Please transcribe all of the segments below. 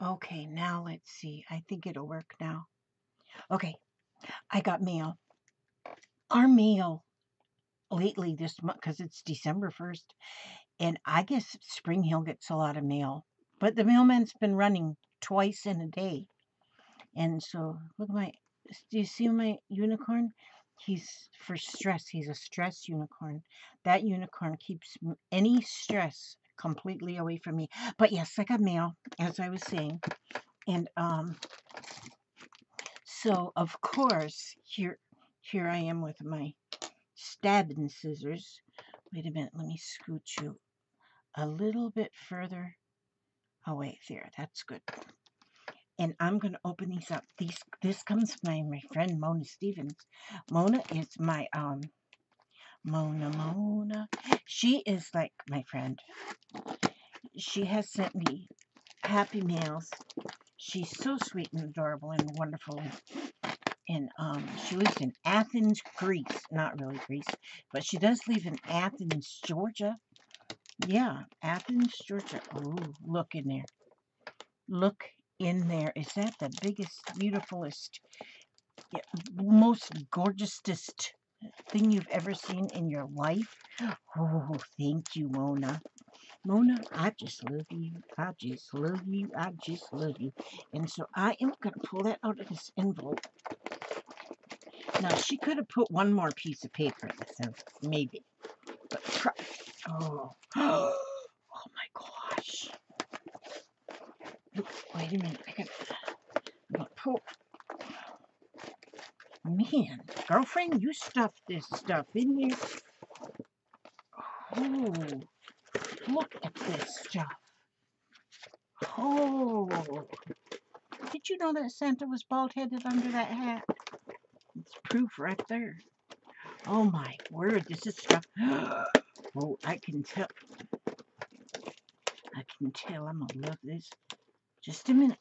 Okay, now let's see. I think it'll work now. Okay, I got mail. Our mail lately this month, because it's December 1st, and I guess Spring Hill gets a lot of mail. But the mailman's been running twice in a day. And so, look at my, do you see my unicorn? He's for stress. He's a stress unicorn. That unicorn keeps any stress completely away from me. But yes, I got mail, as I was saying. And so of course, here I am with my stabbing scissors. Wait a minute, let me scoot you a little bit further. Oh wait, there, that's good. And I'm gonna open these up. This comes from my friend Mona Stevens. Mona is my Mona. She is like my friend. She has sent me happy mails. She's so sweet and adorable and wonderful. And she lives in Athens, Greece. Not really Greece, but she does live in Athens, Georgia. Yeah, Athens, Georgia. Ooh, look in there. Look in there. Is that the biggest, beautifulest, yeah, most gorgeousest thing you've ever seen in your life? Oh, thank you, Mona. Mona, I just love you. I just love you. I just love you. And so I am going to pull that out of this envelope. Now, she could have put one more piece of paper in this envelope, maybe. But try. Oh. Oh my gosh. Look, wait a minute. I'm gonna pull. Man, girlfriend, you stuffed this stuff in here. Oh, look at this stuff. Oh, did you know that Santa was bald-headed under that hat? It's proof right there. Oh my word, this is stuff. Oh, I can tell. I'm gonna love this. Just a minute.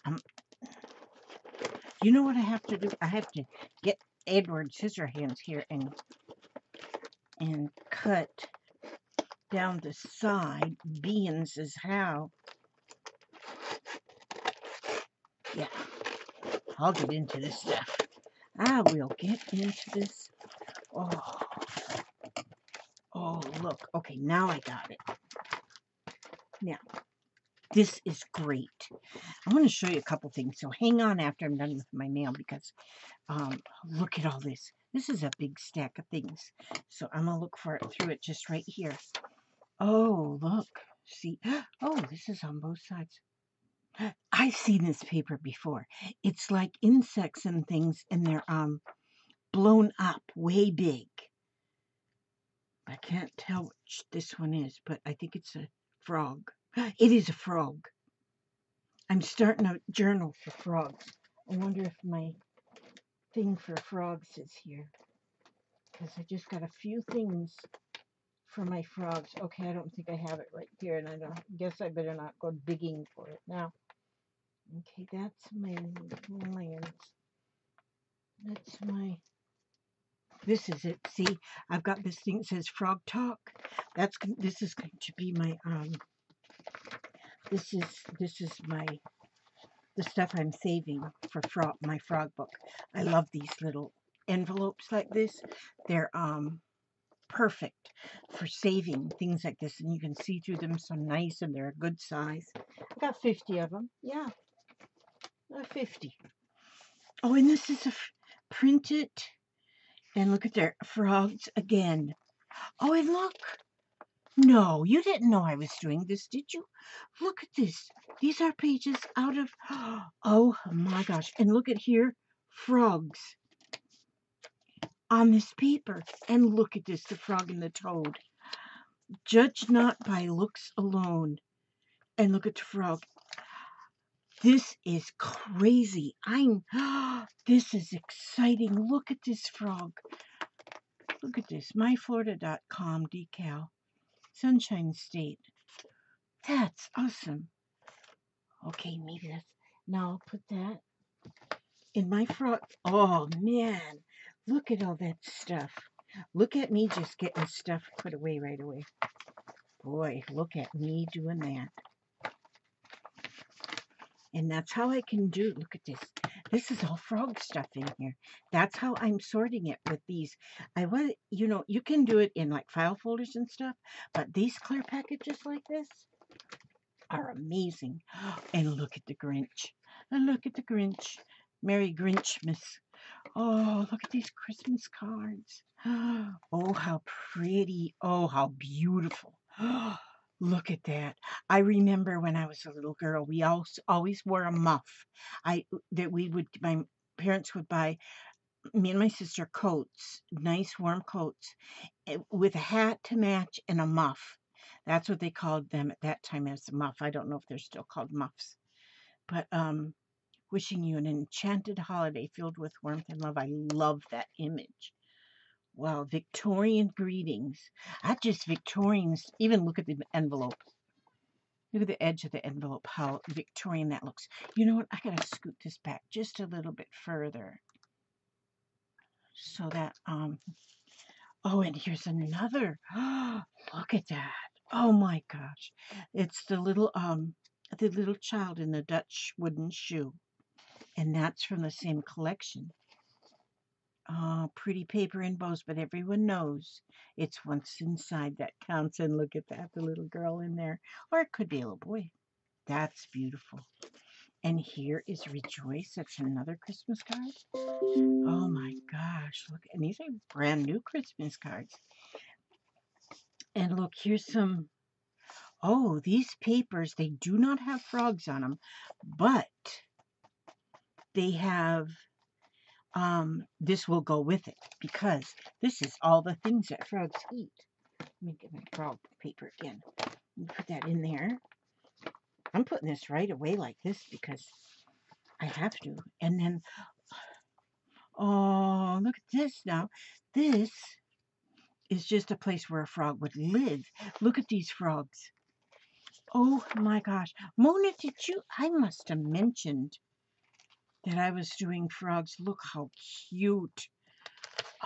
You know what I have to do? I have to get Edward Scissorhands here and cut down the side. Beans is how. Yeah, I'll get into this stuff. I will get into this. Oh, oh, look. Okay, now I got it. Now, this is great. I want to show you a couple things. So hang on after I'm done with my mail because look at all this. This is a big stack of things. So I'm going to look for it through it just right here. Oh, look. See? Oh, this is on both sides. I've seen this paper before. It's like insects and things, and they're blown up way big. I can't tell which this one is, but I think it's a frog. It is a frog. I'm starting a journal for frogs. I wonder if my thing for frogs is here. Because I just got a few things for my frogs. Okay, I don't think I have it right here, and I don't guess I better not go digging for it now. Okay, that's my lands. That's my. This is it. See, I've got this thing that says Frog Talk. This is going to be my This is my the stuff I'm saving for my frog book. I love these little envelopes like this. They're perfect for saving things like this, and you can see through them so nice, and they're a good size. I got 50 of them. Yeah, 50. Oh, and this is a printed. And look at their frogs again. Oh, and look. No, you didn't know I was doing this, did you? Look at this. These are pages out of. Oh my gosh. And look at here. Frogs on this paper. And look at this, the frog and the toad. Judge not by looks alone. And look at the frog. This is crazy. This is exciting. Look at this frog. Look at this. MyFlorida.com decal. Sunshine State. That's awesome. Okay, maybe that's. Now I'll put that in my frog. Oh, man. Look at all that stuff. Look at me just getting stuff put away right away. Boy, look at me doing that. And that's how I can do, look at this. This is all frog stuff in here. That's how I'm sorting it with these. I was, you know, you can do it in like file folders and stuff, but these clear packages like this are amazing. And look at the Grinch. And look at the Grinch. Merry Grinchmas. Oh, look at these Christmas cards. Oh, how pretty. Oh, how beautiful. Look at that. I remember when I was a little girl, we always wore a muff. My parents would buy me and my sister coats, nice warm coats, with a hat to match and a muff. That's what they called them at that time, as a muff. I don't know if they're still called muffs. But wishing you an enchanted holiday filled with warmth and love. I love that image. Wow, Victorian greetings. Not just Victorians. Even look at the envelope. Look at the edge of the envelope, how Victorian that looks. You know what? I gotta scoot this back just a little bit further. So that, oh, and here's another. Look at that. Oh my gosh. It's the little child in the Dutch wooden shoe. And that's from the same collection. Oh, pretty paper and bows, but everyone knows it's what's inside that counts. And look at that, the little girl in there. Or it could be a little boy. That's beautiful. And here is Rejoice. That's another Christmas card. Oh my gosh, look. And these are brand new Christmas cards. And look, here's some. Oh, these papers, they do not have frogs on them, but they have, this will go with it because this is all the things that frogs eat. Let me get my frog paper again. Let me put that in there. I'm putting this right away like this because I have to. And then, oh, look at this now. This is just a place where a frog would live. Look at these frogs. Oh my gosh. Mona, I must have mentioned that I was doing frogs. Look how cute.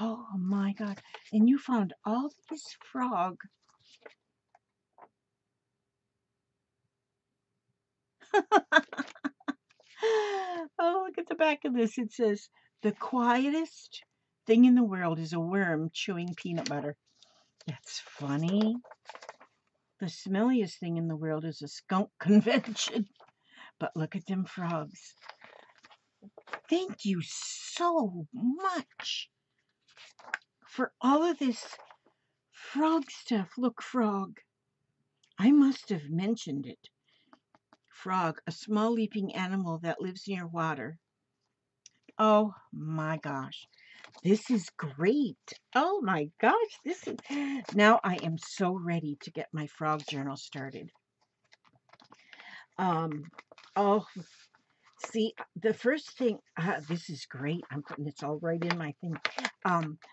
Oh my God. And you found all this frog. Oh, look at the back of this. It says, the quietest thing in the world is a worm chewing peanut butter. That's funny. The smelliest thing in the world is a skunk convention. But look at them frogs. Thank you so much for all of this frog stuff. Look, frog. I must have mentioned it. Frog, a small leaping animal that lives near water. Oh my gosh. This is great. Oh my gosh. Now I am so ready to get my frog journal started. Oh, see, the first thing, this is great. I'm putting this all right in my thing.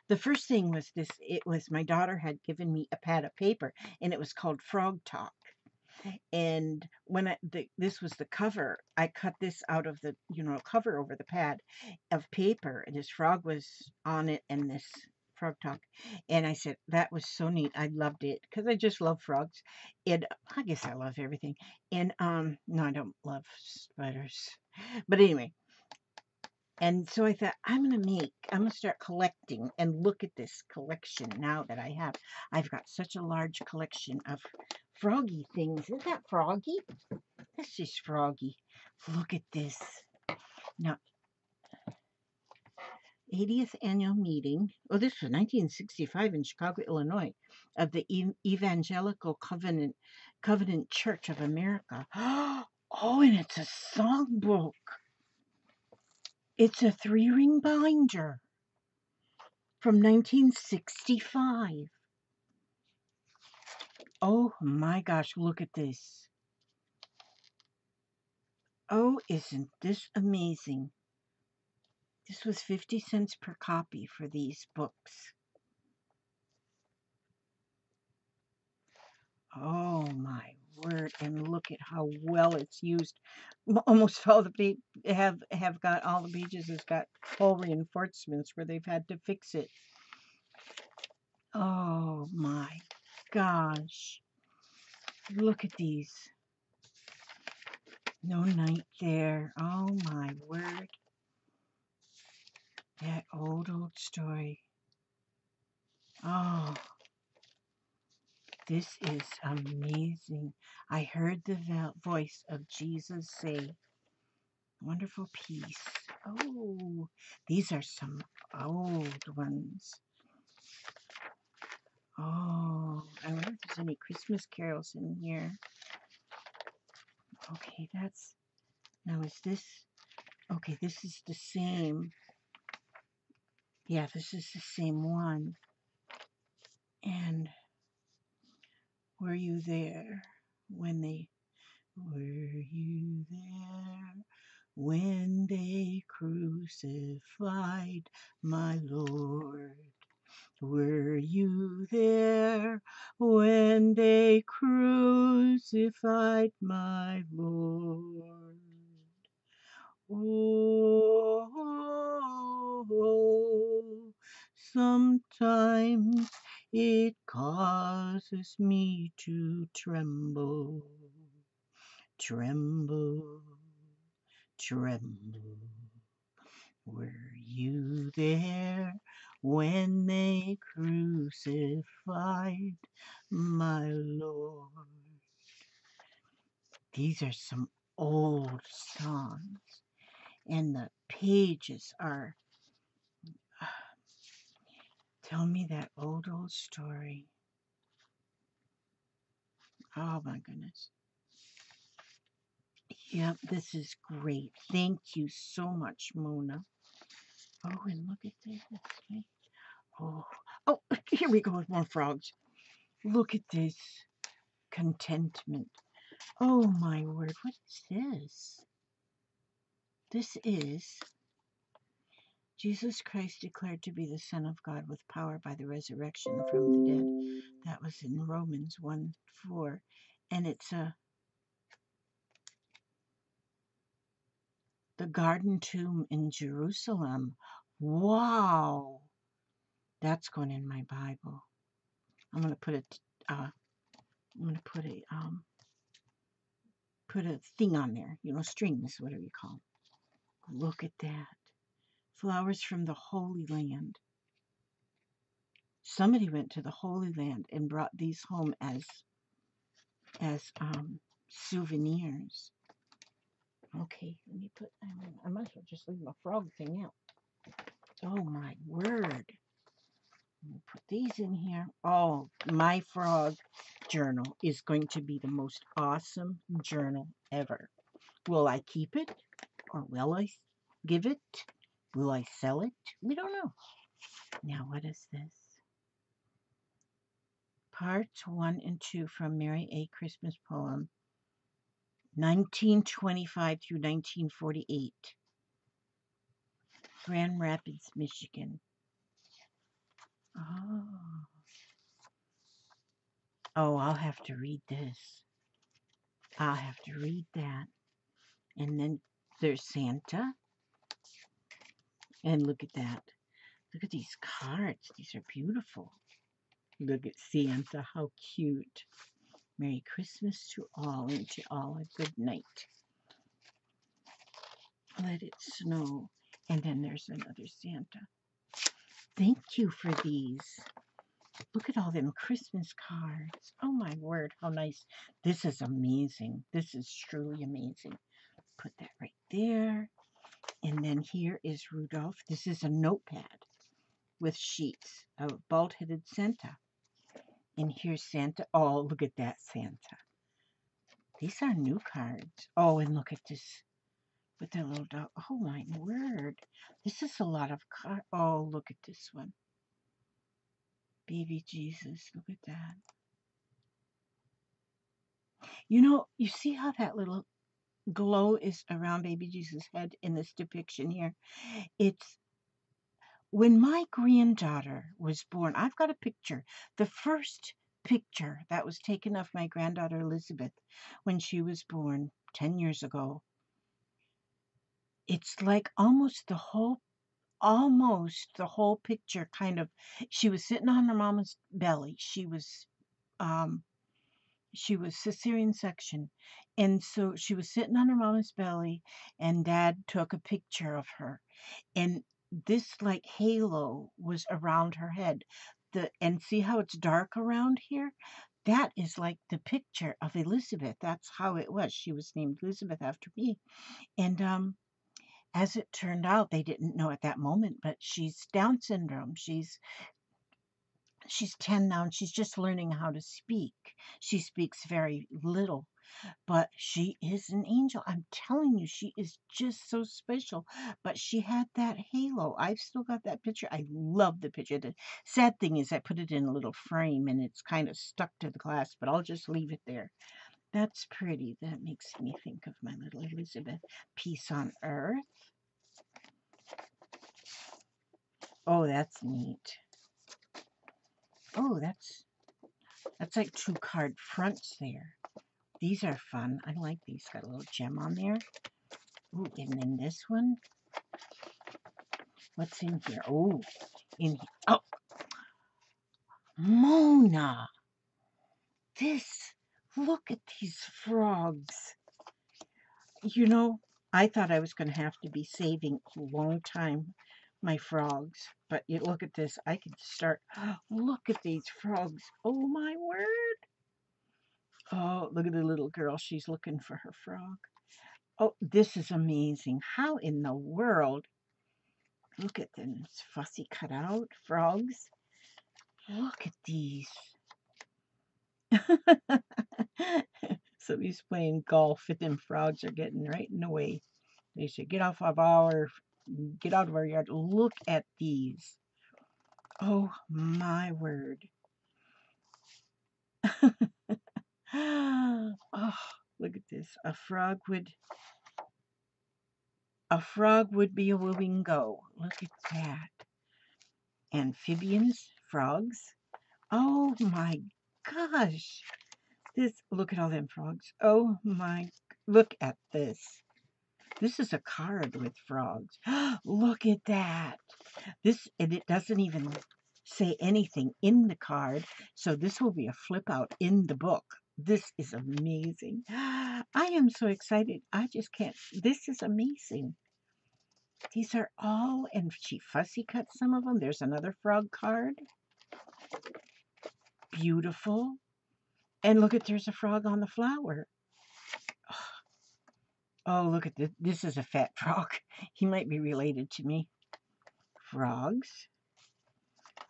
The first thing was this. It was my daughter had given me a pad of paper, and it was called Frog Talk. And when this was the cover, I cut this out of the, cover over the pad of paper, and this frog was on it, and this Frog Talk. And I said, that was so neat. I loved it because I just love frogs. And I guess I love everything. And, no, I don't love spiders. But anyway, and so I thought, I'm going to start collecting and look at this collection now that I have. I've got such a large collection of froggy things. Isn't that froggy? That's just froggy. Look at this. Now, 80th annual meeting. Oh, this was 1965 in Chicago, Illinois, of the Evangelical Covenant Church of America. Oh, and it's a songbook. It's a 3-ring binder from 1965. Oh my gosh, look at this. Oh, isn't this amazing? This was 50 cents per copy for these books. Oh my word, and look at how well it's used. Almost all the pages have got, all the pages has got hole reinforcements where they've had to fix it. Oh my gosh. Look at these. No night there. Oh my word. That old story. Oh, this is amazing. I heard the voice of Jesus say, wonderful peace. Oh, these are some old ones. Oh, I wonder if there's any Christmas carols in here. Okay, now is this, okay, this is the same. Yeah, this is the same one. And were you there when were you there when they crucified my Lord? Were you there when they crucified my Lord? Oh, sometimes it causes me to tremble, tremble, tremble. Were you there when they crucified my Lord? These are some old songs, and the pages are, tell me that old story. Oh my goodness. Yep, this is great. Thank you so much, Mona. Oh, and look at this. Oh, oh, here we go with more frogs. Look at this. Contentment. Oh my word, what is this? This is Jesus Christ declared to be the Son of God with power by the resurrection from the dead. That was in Romans 1:4. And it's the garden tomb in Jerusalem. Wow. That's going in my Bible. I'm going to put I'm going to put a thing on there, strings, whatever you call them. Look at that. Flowers from the Holy Land. Somebody went to the Holy Land and brought these home as souvenirs. Okay, let me put, I might as well just leave my frog thing out. Oh my word. Let me put these in here. Oh, my frog journal is going to be the most awesome journal ever. Will I keep it? Or will I give it? Will I sell it? We don't know. Now, what is this? Parts 1 and 2 from Mary A. Christmas poem, 1925 through 1948. Grand Rapids, Michigan. Oh, I'll have to read this. I'll have to read that. And then there's Santa. And look at that. Look at these cards. These are beautiful. Look at Santa. How cute. Merry Christmas to all, and to all a good night. Let it snow. And then there's another Santa. Thank you for these. Look at all them Christmas cards. Oh my word, how nice. This is amazing. This is truly amazing. Put that right there. And then here is Rudolph. This is a notepad with sheets of bald-headed Santa. And here's Santa. Oh, look at that Santa. These are new cards. Oh, and look at this with that little dog. Oh my word. This is a lot of cards. Oh, look at this one. Baby Jesus. Look at that. You see how that little glow is around baby Jesus' head in this depiction here? It's when my granddaughter was born. I've got a picture. The first picture that was taken of my granddaughter Elizabeth when she was born 10 years ago. It's like almost the whole picture kind of, she was sitting on her mama's belly. She was cesarean section, And so she was sitting on her mama's belly, and Dad took a picture of her. And this like halo was around her head. And see how it's dark around here? That is like the picture of Elizabeth. That's how it was. She was named Elizabeth after me. And as it turned out, they didn't know at that moment, but she's Down syndrome. She's 10 now, and she's just learning how to speak. She speaks very little, but she is an angel. I'm telling you, she is just so special. But she had that halo. I've still got that picture. I love the picture. The sad thing is I put it in a little frame and it's kind of stuck to the glass, but I'll just leave it there. That's pretty. That makes me think of my little Elizabeth. Peace on earth. Oh, that's neat. Oh, that's like 2 card fronts there. These are fun. I like these. Got a little gem on there. Ooh, and then this one. What's in here? Oh, in here. Oh, Mona. Look at these frogs. You know, I thought I was going to have to be saving a long time my frogs. But you look at this. I could start. Look at these frogs. Oh, my word. Oh, look at the little girl. She's looking for her frog. Oh, this is amazing. How in the world? Look at them. It's fussy cut out frogs. Look at these. Somebody's playing golf and them frogs are getting right in the way. They say, get out of our yard. Look at these. Oh my word. Oh, look at this. A frog would be a wingo. Look at that. Amphibians, frogs. Oh my gosh. Look at all them frogs. Oh my, look at this. This is a card with frogs. Look at that. And it doesn't even say anything in the card. So this will be a flip out in the book. This is amazing. I am so excited. I just can't. This is amazing. These are all, and she fussy cut some of them. There's another frog card. Beautiful. And look at, there's a frog on the flower. Oh, look at this. This is a fat frog. He might be related to me. Frogs.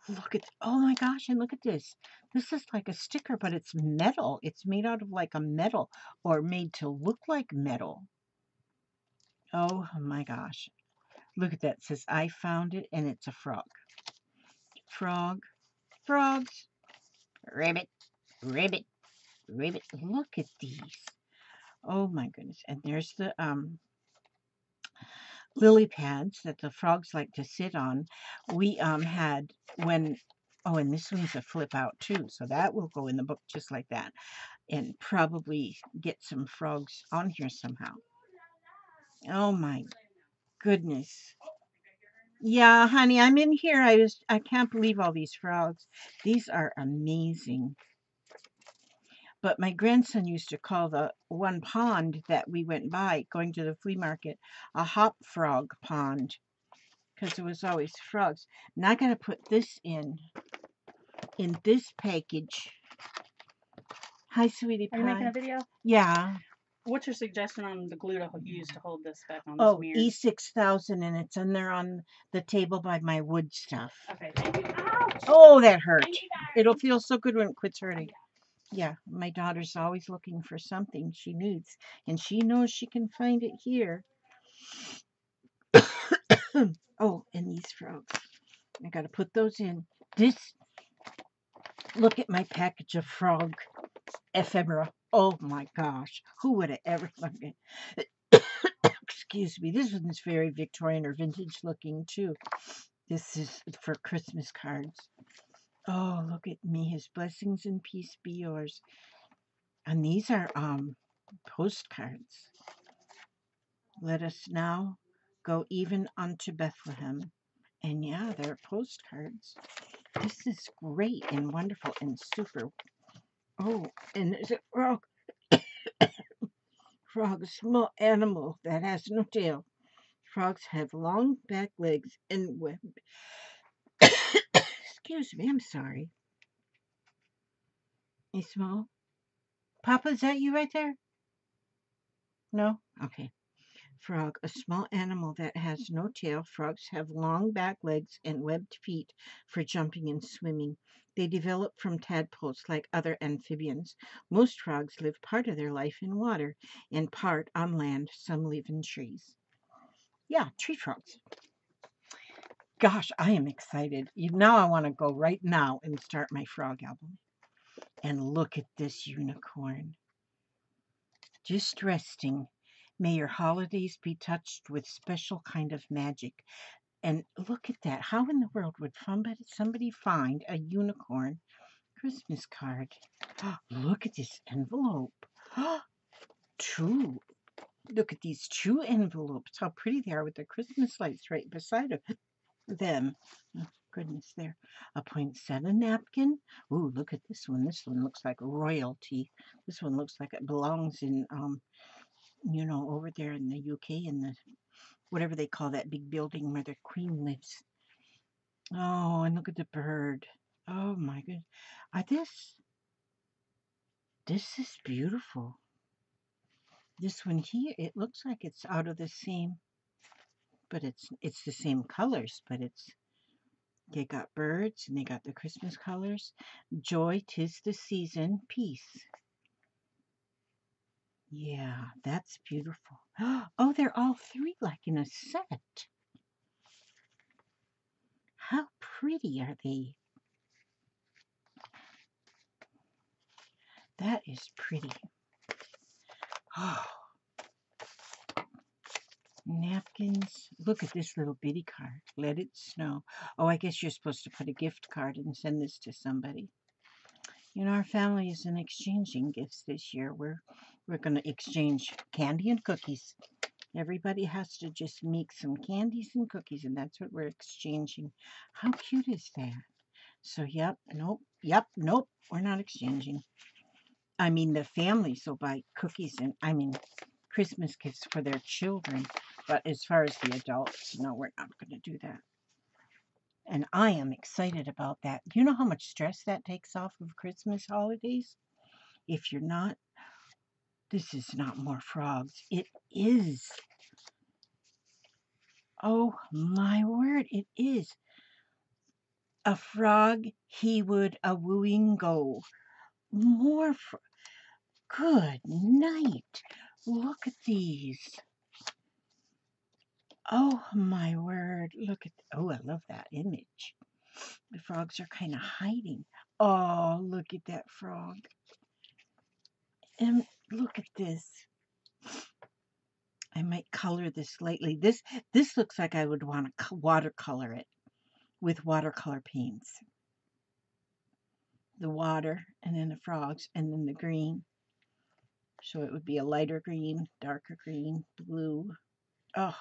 Look at, oh my gosh, and look at this. This is like a sticker, but it's metal. It's made out of like a metal, or made to look like metal. Oh my gosh. Look at that. It says, I found it, and it's a frog. Frog. Frogs. Ribbit. Ribbit. Ribbit. Look at these. Oh my goodness. And there's the lily pads that the frogs like to sit on. We had when, oh, and this one's a flip out too, so that will go in the book just like that, and probably get some frogs on here somehow. Oh my goodness. Yeah, honey, I'm in here. I can't believe all these frogs. These are amazing. But my grandson used to call the one pond that we went by going to the flea market a hop frog pond, because there was always frogs. Now I gotta put this in this package. Hi, sweetie pie. Are you making a video? Yeah. What's your suggestion on the glue to use to hold this back on this mirror? E6000, and it's in there on the table by my wood stuff. Okay, thank you. Ouch! Oh, that hurt. It'll feel so good when it quits hurting. Yeah, my daughter's always looking for something she needs, and she knows she can find it here. Oh, and these frogs. I gotta put those in. Look at my package of frog ephemera. Oh my gosh. Who would have ever thought it? Excuse me. This one's very Victorian or vintage looking too. This is for Christmas cards. Oh, look at me. His blessings and peace be yours. And these are postcards. Let us now go even unto Bethlehem. And yeah, they're postcards. This is great and wonderful and super. Oh, and there's a frog. Frog, a small animal that has no tail. Frogs have long back legs and web. Excuse me, I'm sorry. You small? Papa, is that you right there? No? Okay. Frog, a small animal that has no tail. Frogs have long back legs and webbed feet for jumping and swimming. They develop from tadpoles like other amphibians. Most frogs live part of their life in water and part on land. Some live in trees. Yeah, tree frogs. Gosh, I am excited. Now I want to go right now and start my frog album. And look at this unicorn. Just resting. May your holidays be touched with special kind of magic. And look at that. How in the world would somebody find a unicorn Christmas card? Look at this envelope. Two. Look at these two envelopes. How pretty they are with the Christmas lights right beside them. Oh, goodness, there. A poinsettia napkin. Ooh, look at this one. This one looks like royalty. This one looks like it belongs in, over there in the UK in the whatever they call that big building where the queen lives. Oh, and look at the bird. Oh my goodness. This is beautiful. This one here, it looks like it's out of the same, but it's the same colors, but they got birds and they got the Christmas colors. Joy, 'tis the season, peace. Yeah, that's beautiful. Oh, they're all three like in a set. How pretty are they? That is pretty. Oh, napkins. Look at this little bitty card. Let it snow. Oh, I guess you're supposed to put a gift card and send this to somebody. Our family isn't exchanging gifts this year. We're going to exchange candy and cookies. Everybody has to just make some candies and cookies, and that's what we're exchanging. How cute is that? So, yep, nope, we're not exchanging. I mean, the families will buy cookies and, Christmas gifts for their children. But as far as the adults, no, we're not going to do that. And I am excited about that. Do you know how much stress that takes off of Christmas holidays? If you're not, this is not more frogs. It is. Oh my word, it is. A frog he would a wooing go. More good night. Look at these. Oh my word. Oh, I love that image. The frogs are kind of hiding. Oh, look at that frog. And look at this. I might color this lightly. This looks like I would want to watercolor it with watercolor paints. The water, and then the frogs, and then the green. So it would be a lighter green, darker green, blue. Oh,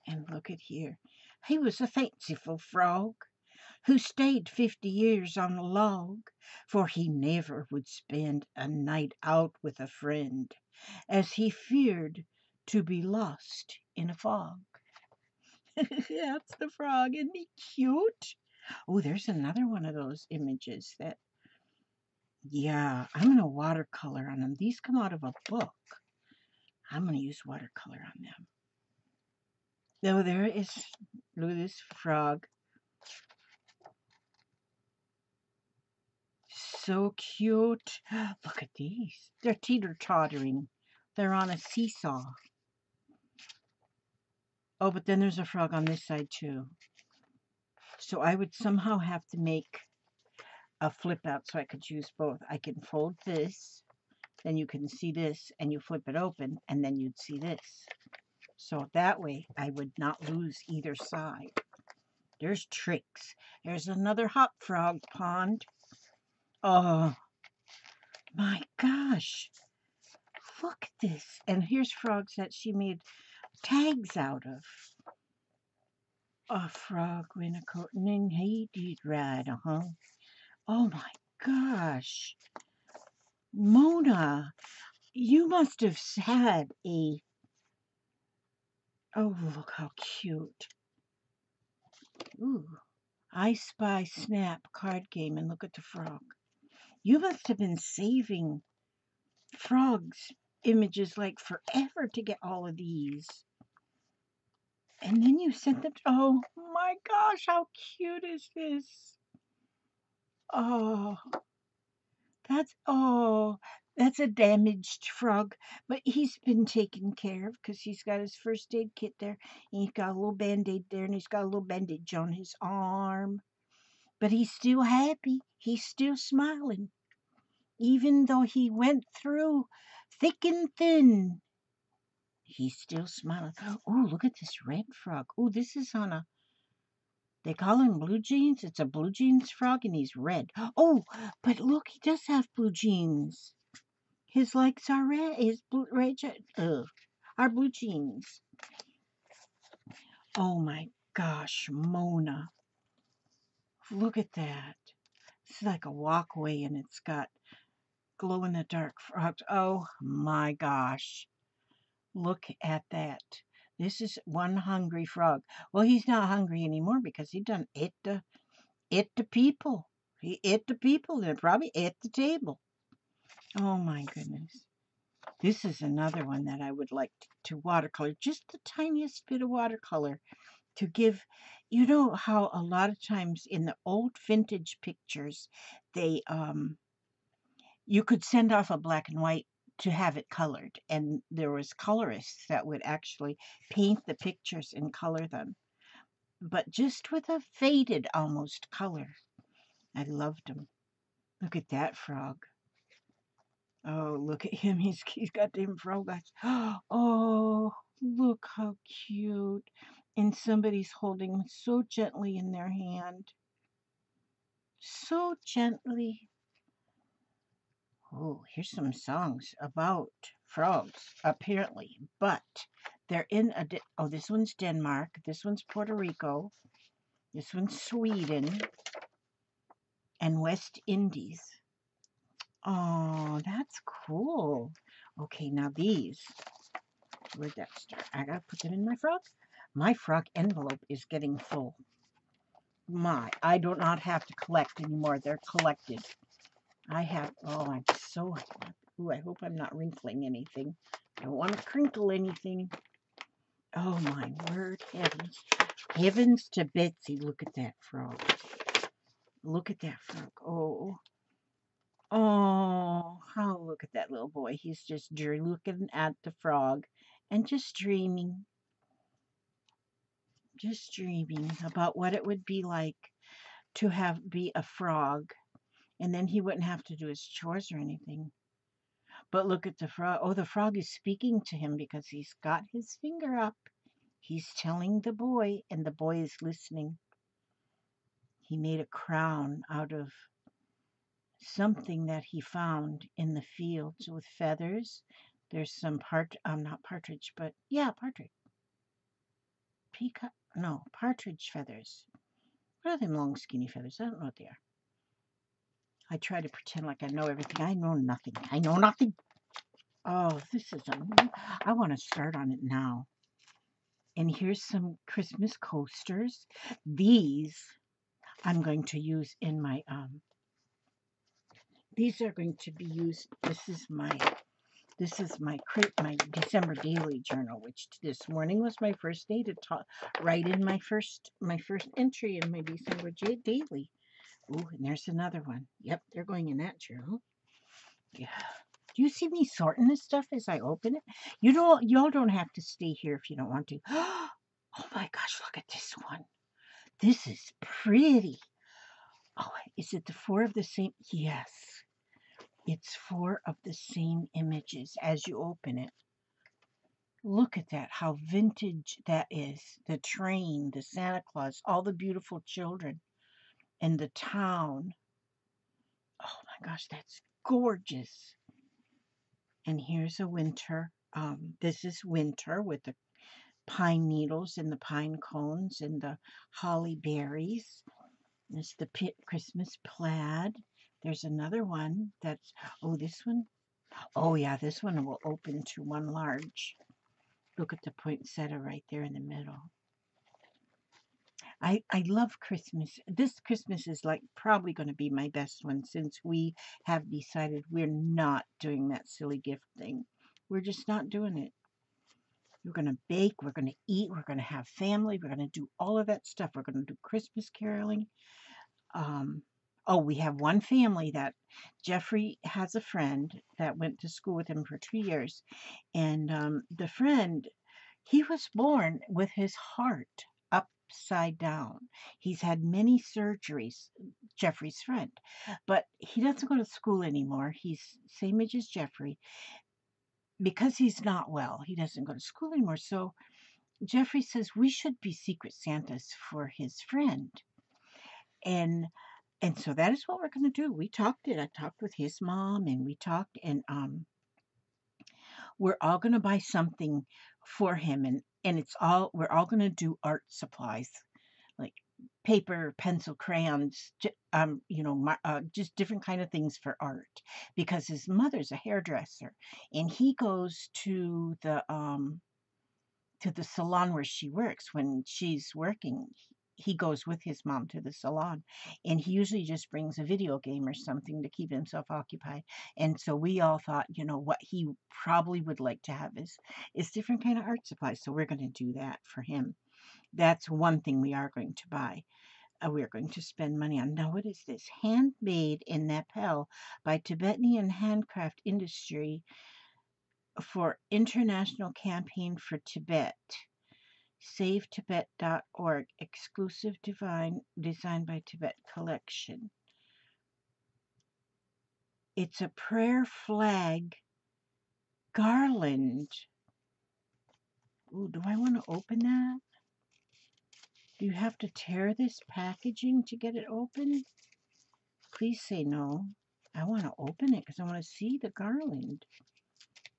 and look at here. He was a fanciful frog who stayed 50 years on a log, for he never would spend a night out with a friend, as he feared to be lost in a fog. That's the frog. Isn't he cute? Oh, there's another one of those images that, yeah, I'm going to watercolor on them. These come out of a book. I'm going to use watercolor on them. No, there is, look at this frog. So cute. Look at these. They're teeter-tottering. They're on a seesaw. Oh, but then there's a frog on this side too. So I would somehow have to make a flip out so I could use both. I can fold this, then you can see this, and you flip it open, and then you'd see this. So that way I would not lose either side. There's tricks. There's another hop frog pond. Oh my gosh. Look at this. And here's frogs that she made tags out of. A frog in a coating and he did ride, Oh my gosh. Mona, You must have had a, oh, look how cute. Ooh. I Spy Snap card game, and look at the frog. You must have been saving frogs images like forever to get all of these. And then you sent them. Oh my gosh, how cute is this? Oh, oh, that's a damaged frog, but he's been taken care of because he's got his first aid kit there, and he's got a little band-aid there, and he's got a little bandage on his arm. But he's still happy. He's still smiling, even though he went through thick and thin. He's still smiling. Oh, look at this red frog. Oh, this is on a. They call him blue jeans. It's a blue jeans frog, and he's red. Oh, but look, he does have blue jeans. His legs are red. His blue red are blue jeans. Oh my gosh, Mona! Look at that. It's like a walkway, and it's got glow in the dark frogs. Oh my gosh! Look at that. This is one hungry frog. Well, he's not hungry anymore because he done ate the people. He ate the people and probably ate the table. Oh my goodness. This is another one that I would like to watercolor. Just the tiniest bit of watercolor to give. You know how a lot of times in the old vintage pictures, they you could send off a black and white to have it colored, and there was colorists that would actually paint the pictures and color them, but just with a faded almost color. I loved them. Look at that frog. Oh, look at him. He's got them frog eyes. Oh, look how cute. And somebody's holding him so gently in their hand. So gently. Oh, here's some songs about frogs, apparently. But they're in a. Oh, this one's Denmark. This one's Puerto Rico. This one's Sweden. And West Indies. Oh, that's cool. Okay, now these. Where'd that start? I gotta put them in my frog. My frog envelope is getting full. I do not have to collect anymore. They're collected. I have, oh, I'm so happy. Ooh, I hope I'm not wrinkling anything. I don't want to crinkle anything. Oh, my word, heavens. Heavens to Betsy. Look at that frog. Look at that frog. Oh, oh, how look at that little boy. He's just looking at the frog and just dreaming about what it would be like to be a frog, and then he wouldn't have to do his chores or anything. But look at the frog. Oh, the frog is speaking to him because he's got his finger up. He's telling the boy, and the boy is listening. He made a crown out of something that he found in the fields with feathers. There's some not partridge, but yeah, partridge. Peacock, no, partridge feathers. What are them long, skinny feathers? I don't know what they are. I try to pretend like I know everything. I know nothing. I know nothing. Oh, this is I want to start on it now. And here's some Christmas coasters. These I'm going to use in my these are going to be used. This is my December daily journal, which this morning was my first day to write in my first entry in my December daily. Ooh, and there's another one. Yep, they're going in that journal. Yeah. Do you see me sorting this stuff as I open it? Y'all don't have to stay here if you don't want to. Oh my gosh, look at this one. This is pretty. Oh, is it the four of the same? Yes. It's four of the same images as you open it. Look at that, how vintage that is. The train, the Santa Claus, all the beautiful children, and the town. Oh my gosh, that's gorgeous. And here's a winter. This is winter with the pine needles and the pine cones and the holly berries. There's the Christmas plaid. There's another one that's, oh, this one. Oh yeah, this one will open to one large. Look at the poinsettia right there in the middle. I love Christmas. This Christmas is like probably going to be my best one since we have decided we're not doing that silly gift thing. We're just not doing it. We're going to bake, we're going to eat, we're going to have family, we're going to do all of that stuff. We're going to do Christmas caroling. Um, oh, we have one family that Jeffrey has a friend that went to school with him for 2 years. And the friend, he was born with his heart upside down. He's had many surgeries, Jeffrey's friend, but he doesn't go to school anymore. He's same age as Jeffrey. Because he's not well, he doesn't go to school anymore. So Jeffrey says we should be Secret Santas for his friend. And and so that is what we're going to do. We talked it. I talked with his mom and we talked and we're all going to buy something for him and it's all we're all going to do art supplies like paper, pencil, crayons, just different kind of things for art because his mother's a hairdresser and he goes to the salon where she works when she's working. He goes with his mom to the salon and he usually just brings a video game or something to keep himself occupied. And so we all thought, what he probably would like to have is different kind of art supplies. So we're going to do that for him. That's one thing we are going to buy. We're going to spend money on. Now, what is this? Handmade in Nepal by Tibetan Handcraft Industry for International Campaign for Tibet. SaveTibet.org, exclusive design by Tibet collection. It's a prayer flag garland. Ooh, do I want to open that? Do you have to tear this packaging to get it open? Please say no. I want to open it because I want to see the garland.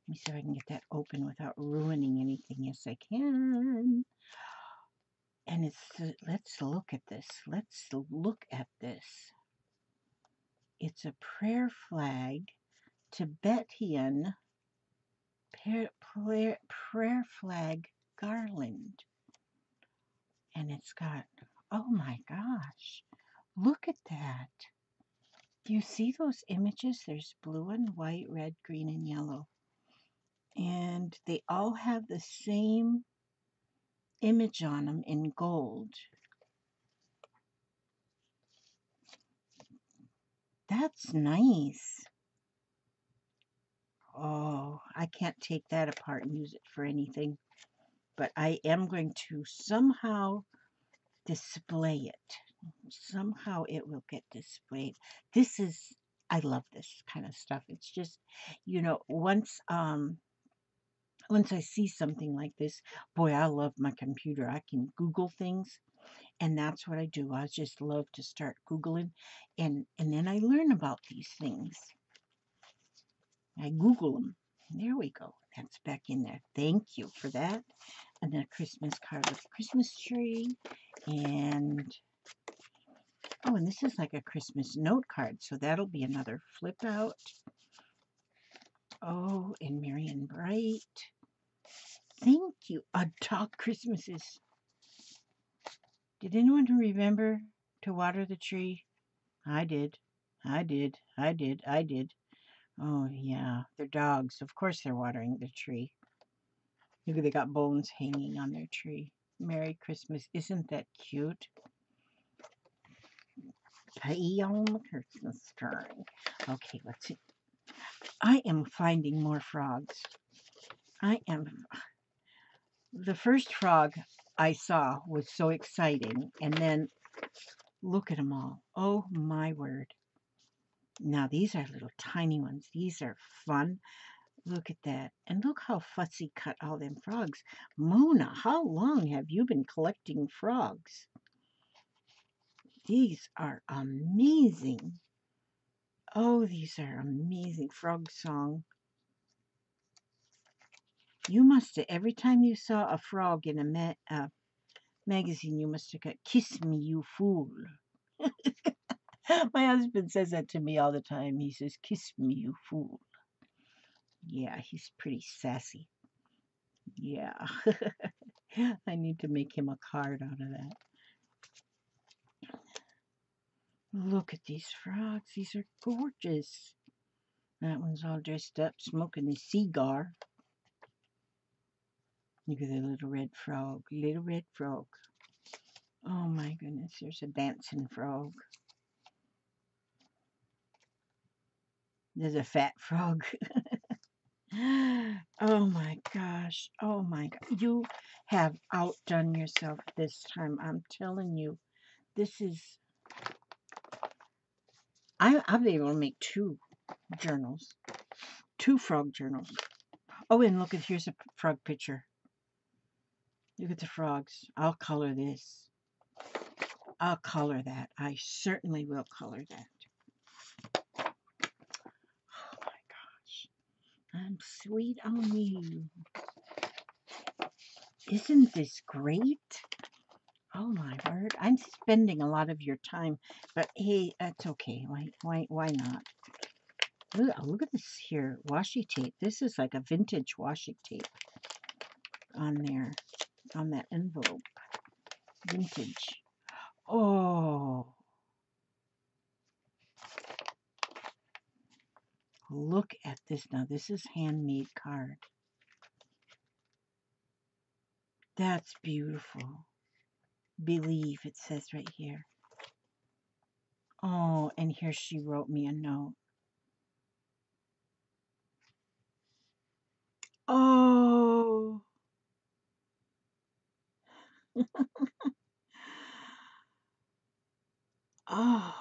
Let me see if I can get that open without ruining anything. Yes, I can. And let's look at this. Let's look at this. It's a prayer flag, Tibetan prayer flag garland. And it's got, oh my gosh, look at that. Do you see those images? There's blue and white, red, green, and yellow. And they all have the same image on them in gold. That's nice. Oh, I can't take that apart and use it for anything. But I am going to somehow display it. Somehow it will get displayed. I love this kind of stuff. It's just, once I see something like this, boy, I love my computer. I can Google things, and that's what I do. I just love to start Googling, and then I learn about these things. I Google them. There we go. That's back in there. Thank you for that. And then a Christmas card with a Christmas tree. And, and this is like a Christmas note card. So that'll be another flip out. Oh, and Marion Bright. Thank you. Talk Christmases. Did anyone remember to water the tree? I did. I did. I did. I did. Oh, yeah. They're dogs. Of course they're watering the tree. Maybe they got bones hanging on their tree. Merry Christmas. Isn't that cute? Pay on the Christmas tree. Okay, let's see. I am finding more frogs. The first frog I saw was so exciting. And then look at them all. Oh, my word. Now, these are little tiny ones. These are fun. Look at that. And look how fussy cut all them frogs. Mona, how long have you been collecting frogs? These are amazing. Oh, these are amazing. Frog song. You must have, every time you saw a frog in a magazine, you must have got, "Kiss me, you fool." My husband says that to me all the time. He says, "Kiss me, you fool." Yeah, he's pretty sassy. Yeah. I need to make him a card out of that. Look at these frogs. These are gorgeous. That one's all dressed up, smoking a cigar. Look at the little red frog. Little red frog. Oh my goodness, there's a dancing frog. There's a fat frog. Oh my gosh. Oh my God. You have outdone yourself this time. I'm telling you. This is. I'll be able to make 2 journals. 2 frog journals. Oh, and look, here's a frog picture. Look at the frogs. I'll color this. I'll color that. I certainly will color that. Oh my gosh. I'm sweet on you. Isn't this great? Oh my word. I'm spending a lot of your time, but hey, that's okay. Why not? Look at this here. Washi tape. This is like a vintage washi tape on there, on that envelope. Vintage. Oh, look at this. Now, this is handmade card. That's beautiful. Believe, it says right here. Oh, and here she wrote me a note. Oh. Oh.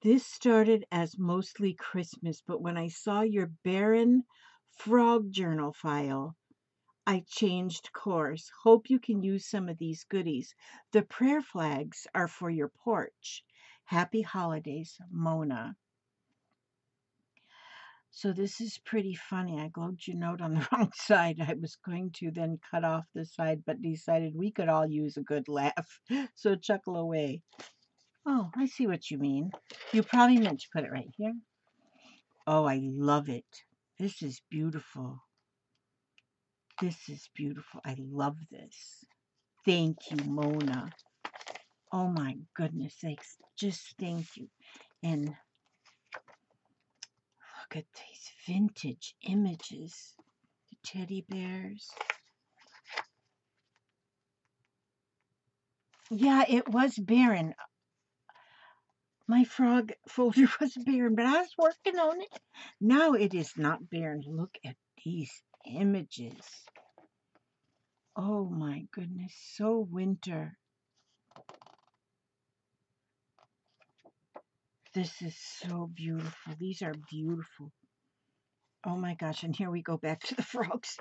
This started as mostly Christmas, but when I saw your barren frog journal file, I changed course. Hope you can use some of these goodies. The prayer flags are for your porch. Happy holidays, Mona. So this is pretty funny. I glued your note on the wrong side. I was going to then cut off the side, but decided we could all use a good laugh. So chuckle away. Oh, I see what you mean. You probably meant to put it right here. Oh, I love it. This is beautiful. This is beautiful. I love this. Thank you, Mona. Oh my goodness sakes. Just thank you. And look at these vintage images. The teddy bears. Yeah, it was barren. My frog folder was barren, but I was working on it. Now it is not barren. Look at these images. Oh my goodness, so winter. This is so beautiful. These are beautiful. Oh my gosh, and here we go back to the frogs.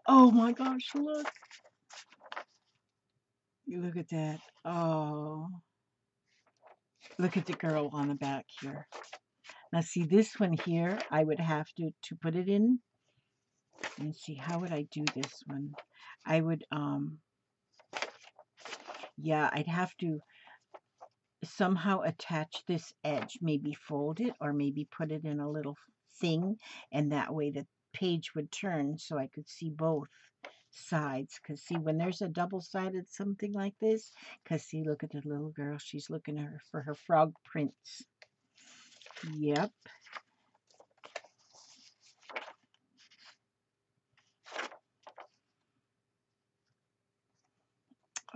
Oh my gosh, look. Look at that. Oh. Look at the girl on the back here. Now see this one here, I would have to put it in. And see, how would I do this one? I would, yeah, I'd have to somehow attach this edge, maybe fold it or maybe put it in a little thing, and that way the page would turn so I could see both sides. Because see, when there's a double-sided something like this, because see, look at the little girl, she's looking at her for her frog prints. Yep.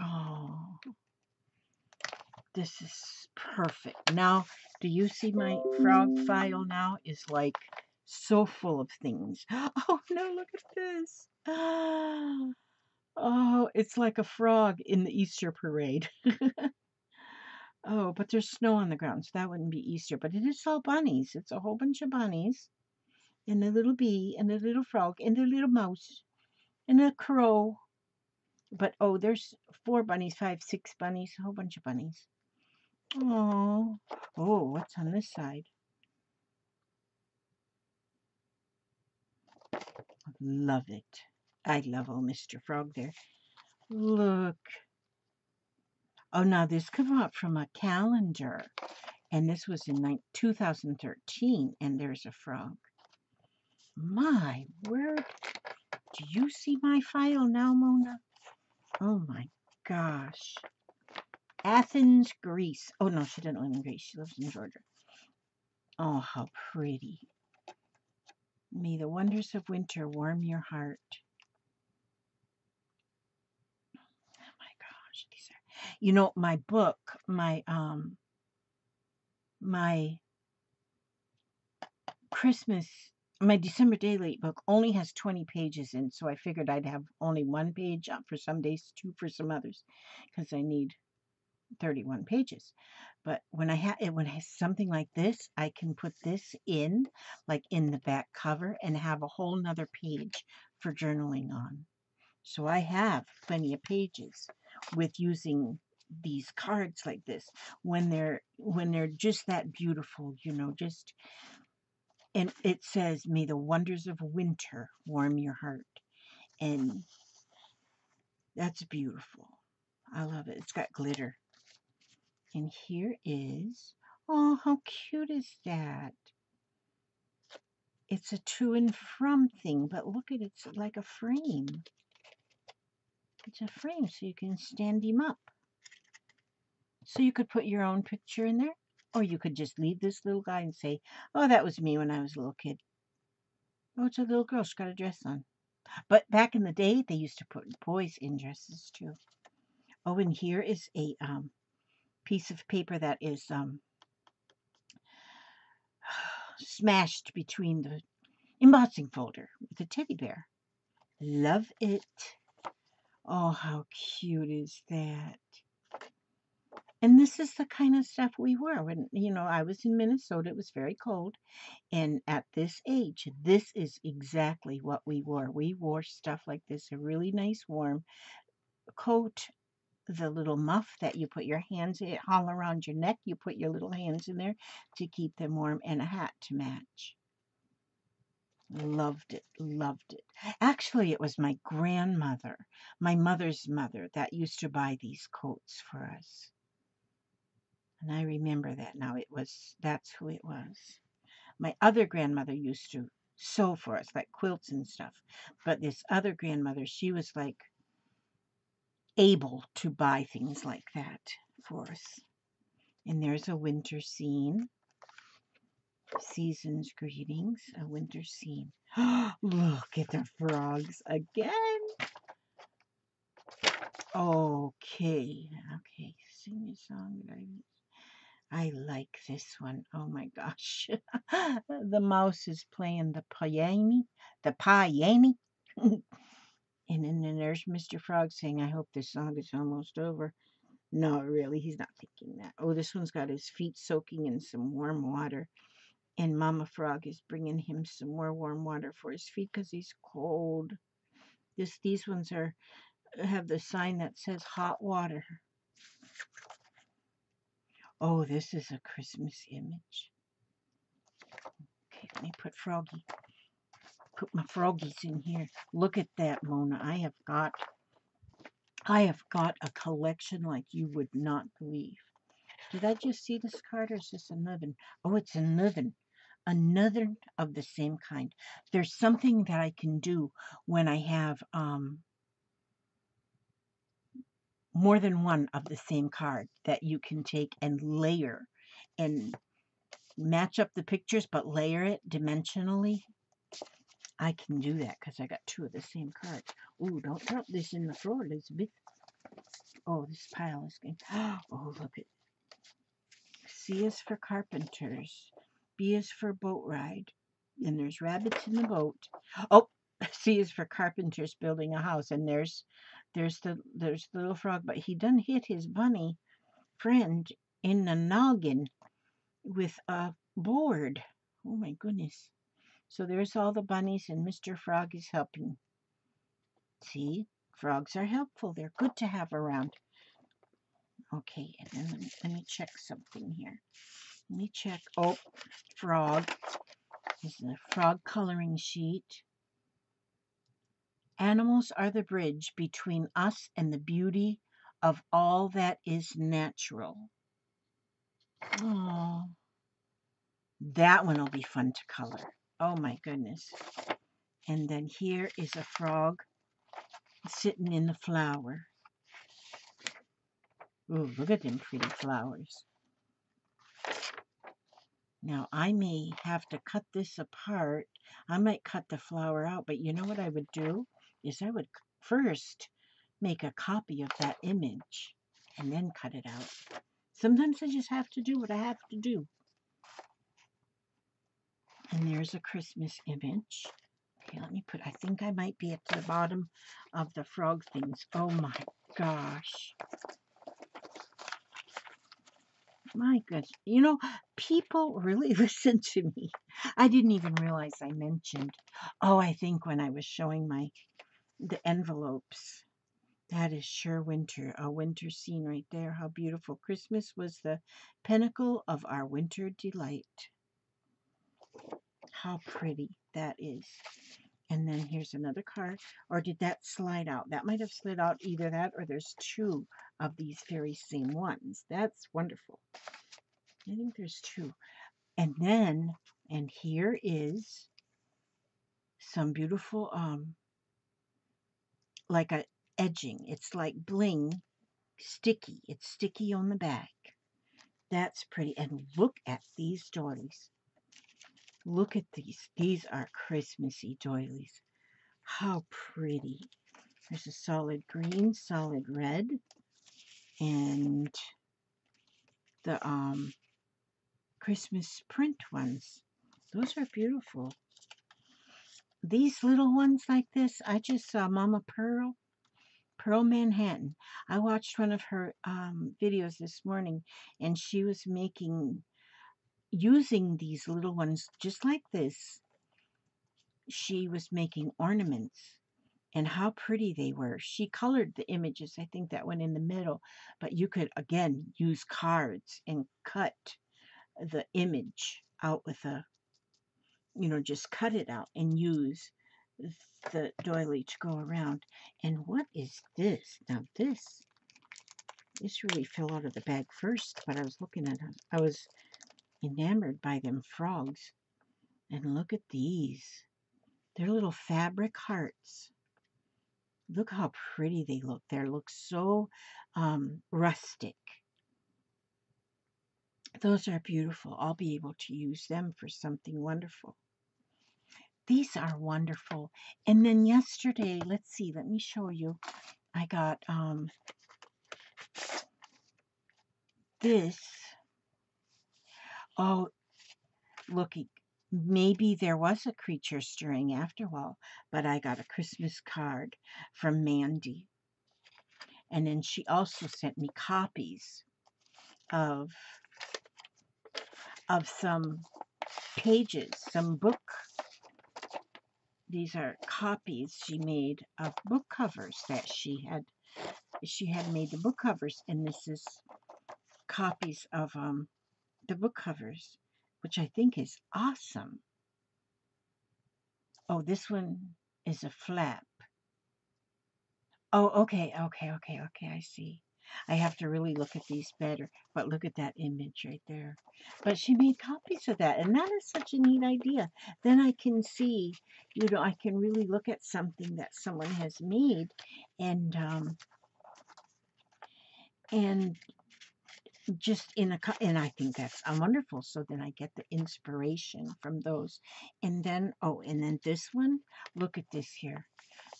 Oh, this is perfect. Now, do you see my frog file now is like so full of things. Oh no, look at this. Oh, it's like a frog in the Easter parade. Oh, but there's snow on the ground, so that wouldn't be Easter. But it is all bunnies. It's a whole bunch of bunnies. And a little bee, and a little frog, and a little mouse, and a crow. But oh, there's 4 bunnies, 5, 6 bunnies, a whole bunch of bunnies. Oh, oh, what's on this side? Love it. I love old Mr. Frog there. Look. Oh, now this could come out from a calendar. And this was in 2013, and there's a frog. My word. Do you see my file now, Mona? Oh my gosh. Athens, Greece. Oh no, she doesn't live in Greece. She lives in Georgia. Oh, how pretty. May the wonders of winter warm your heart. Oh my gosh, these are, you know, my book, my Christmas, my December Daily book only has 20 pages in, so I figured I'd have only one page up for some days, two for some others, because I need 31 pages. But when I have something like this, I can put this in, like in the back cover, and have a whole nother page for journaling on. So I have plenty of pages with using these cards like this when they're just that beautiful, you know, just, and it says, may the wonders of winter warm your heart. And that's beautiful. I love it. It's got glitter. And here is, oh, how cute is that? It's a to and from thing, but look at it, it's like a frame. It's a frame so you can stand him up. So you could put your own picture in there, or you could just leave this little guy and say, oh, that was me when I was a little kid. Oh, it's a little girl, she's got a dress on. But back in the day, they used to put boys in dresses too. Oh, and here is a piece of paper that is smashed between the embossing folder with a teddy bear. Love it. Oh, how cute is that? And this is the kind of stuff we wore when, you know, I was in Minnesota. It was very cold. And at this age, this is exactly what we wore. We wore stuff like this, a really nice warm coat, the little muff that you put your hands in, it hung around your neck. You put your little hands in there to keep them warm, and a hat to match. Loved it, loved it. Actually, it was my grandmother, my mother's mother, that used to buy these coats for us. And I remember that now. That's who it was. My other grandmother used to sew for us, like quilts and stuff. But this other grandmother, she was like able to buy things like that for us. And there's a winter scene. Season's greetings, a winter scene. Look at the frogs again. Okay, sing a song that I like this one. Oh my gosh. The mouse is playing the piano. And then there's Mr. Frog saying, I hope this song is almost over. No, really, he's not thinking that. Oh, this one's got his feet soaking in some warm water. And Mama Frog is bringing him some more warm water for his feet because he's cold. These ones have the sign that says hot water. Oh, this is a Christmas image. Okay, let me put my froggies in here. Look at that, Mona. I have got a collection like you would not believe. Did I just see this card, or is this another? Oh, it's another of the same kind. There's something that I can do when I have more than one of the same card that you can take and layer and match up the pictures, but layer it dimensionally. I can do that because I got two of the same cards. Ooh, don't drop this in the floor, Elizabeth. Oh, this pile is going. Oh, look at. C is for carpenters. B is for boat ride. And there's rabbits in the boat. Oh, C is for carpenters building a house. And there's the little frog, but he done hit his bunny friend in the noggin with a board. Oh my goodness. So there's all the bunnies, and Mr. Frog is helping. See, frogs are helpful. They're good to have around. Okay, and then let me check something here. Let me check. Oh, frog. This is a frog coloring sheet. Animals are the bridge between us and the beauty of all that is natural. Oh, that one will be fun to color. Oh my goodness. And then here is a frog sitting in the flower. Ooh, look at them pretty flowers. Now, I may have to cut this apart. I might cut the flower out, but you know what I would do? Is I would first make a copy of that image and then cut it out. Sometimes I just have to do what I have to do. And there's a Christmas image. Okay, let me put, I think I might be at the bottom of the frog things. Oh my gosh. My goodness. You know, people really listen to me. I didn't even realize I mentioned. Oh, I think when I was showing the envelopes. That is sure winter. A winter scene right there. How beautiful. Christmas was the pinnacle of our winter delight. How pretty that is. And then here's another card. Or did that slide out? That might have slid out, either that or there's two of these very same ones. That's wonderful. I think there's two. And then, and here is some beautiful, like a edging. It's like bling, sticky. It's sticky on the back. That's pretty. And look at these doilies. Look at these. These are Christmassy doilies. How pretty. There's a solid green, solid red, and the Christmas print ones. Those are beautiful. These little ones like this, I just saw Mama Pearl Manhattan. I watched one of her videos this morning, and she was using these little ones just like this. She was making ornaments, and how pretty they were. She colored the images. I think that one in the middle, but you could again use cards and cut the image out with a, just cut it out and use the doily to go around. And what is this? Now this really fell out of the bag first, but I was looking at them. I was enamored by them frogs. And look at these. They're little fabric hearts. Look how pretty they look. They look so rustic. Those are beautiful. I'll be able to use them for something wonderful. These are wonderful. And then yesterday, let's see, let me show you. I got this. Oh, look, maybe there was a creature stirring after a while, but I got a Christmas card from Mandy. And then she also sent me copies of some pages, some book. These are copies she made of book covers that she had made the book covers, and this is copies of the book covers, which I think is awesome. Oh, this one is a flap. Oh, okay, I see. I have to really look at these better, but look at that image right there. But she made copies of that, and that is such a neat idea. Then I can see, I can really look at something that someone has made, and just and I think that's wonderful. So then I get the inspiration from those, and then this one. Look at this here.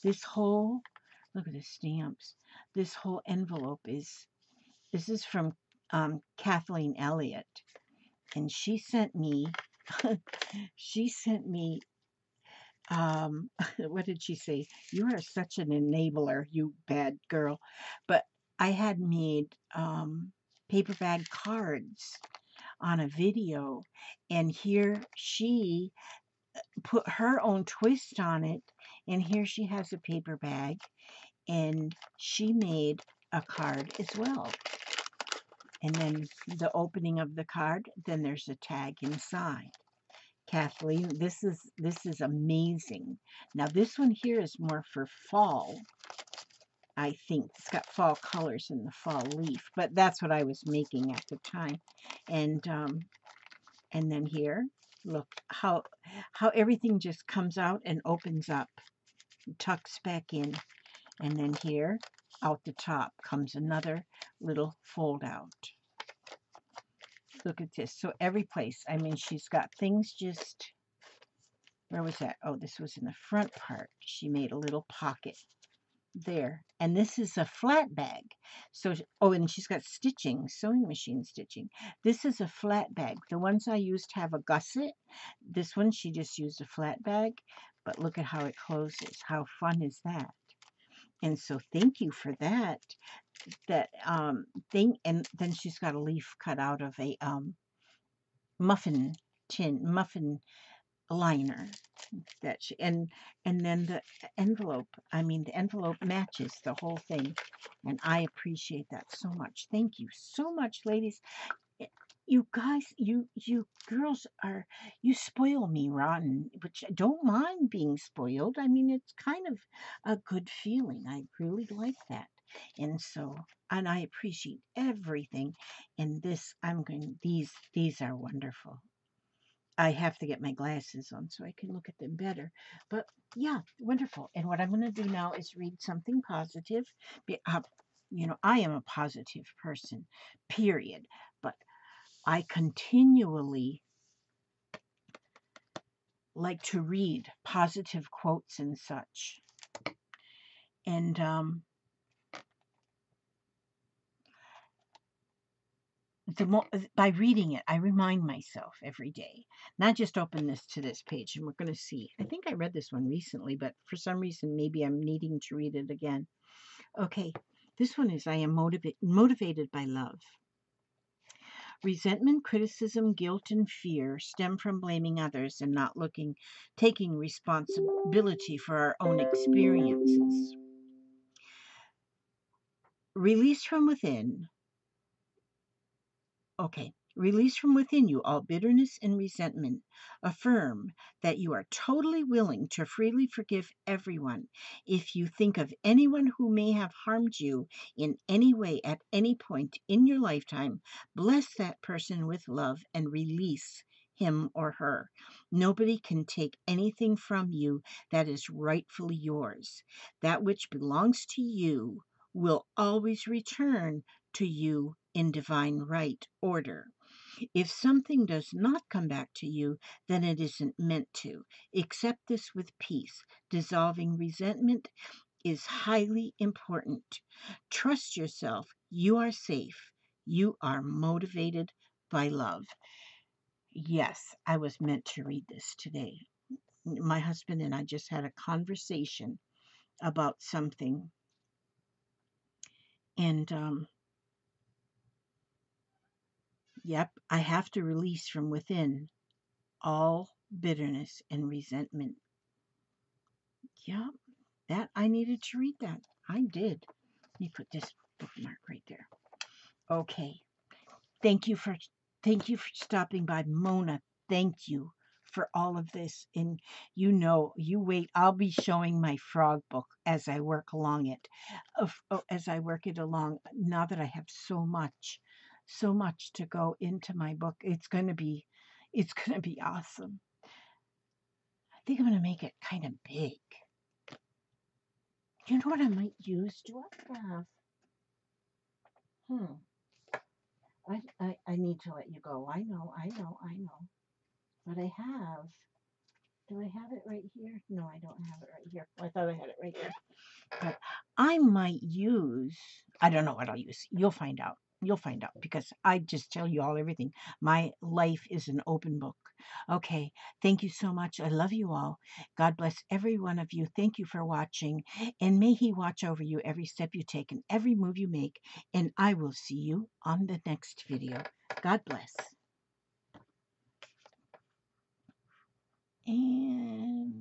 Look at the stamps. This whole envelope this is from Kathleen Elliott, and she sent me what did she say? You are such an enabler, you bad girl. But I had made paper bag cards on a video, and here she put her own twist on it, and here she has a paper bag, and she made a card as well. And then the opening of the card, then there's a tag inside. Kathleen, this is amazing. Now this one here is more for fall. I think it's got fall colors in the fall leaf, but that's what I was making at the time. And then here, look how everything just comes out and opens up, tucks back in, and then here out the top comes another little fold out. Look at this. So every place, I mean, she's got things just, where was that? Oh, this was in the front part. She made a little pocket there. And this is a flat bag. So, oh, and she's got stitching, sewing machine stitching. This is a flat bag. The ones I used have a gusset. This one, she just used a flat bag. But look at how it closes. How fun is that? And so thank you for that thing. And then she's got a leaf cut out of a muffin liner that she, and then the envelope, I mean the envelope matches the whole thing, and I appreciate that so much. Thank you so much, ladies. You guys, you girls are, you spoil me rotten, which I don't mind being spoiled. I mean, it's kind of a good feeling. I really like that. And so, and I appreciate everything. And this, these are wonderful. I have to get my glasses on so I can look at them better. But yeah, wonderful. And what I'm going to do now is read something positive. You know, I am a positive person, period. But I continually like to read positive quotes and such. And by reading it, I remind myself every day, not just open this to this page, and we're going to see. I think I read this one recently, but for some reason, maybe I'm needing to read it again. Okay, this one is, I am motivated by love. Resentment, criticism, guilt, and fear stem from blaming others and not taking responsibility for our own experiences. Release from within. Okay. Release from within you all bitterness and resentment. Affirm that you are totally willing to freely forgive everyone. If you think of anyone who may have harmed you in any way at any point in your lifetime, bless that person with love and release him or her. Nobody can take anything from you that is rightfully yours. That which belongs to you will always return to you in divine right order. If something does not come back to you, then it isn't meant to. Accept this with peace. Dissolving resentment is highly important. Trust yourself. You are safe. You are motivated by love. Yes, I was meant to read this today. My husband and I just had a conversation about something. And yep, I have to release from within all bitterness and resentment. Yep, that I needed to read that. I did. Let me put this bookmark right there. Okay. Thank you for stopping by, Mona. Thank you for all of this. And you know, you wait. I'll be showing my frog book as I work along it. As I work it along. Now that I have so much to go into my book, it's gonna be awesome. I think I'm gonna make it kind of big. You know what I might use? Do I have? I need to let you go. I know. But I have. Do I have it right here? No, I don't have it right here. I thought I had it right here. But I might use, I don't know what I'll use. You'll find out. You'll find out because I just tell you all everything. My life is an open book. Okay. Thank you so much. I love you all. God bless every one of you. Thank you for watching. And may He watch over you every step you take and every move you make. And I will see you on the next video. God bless. And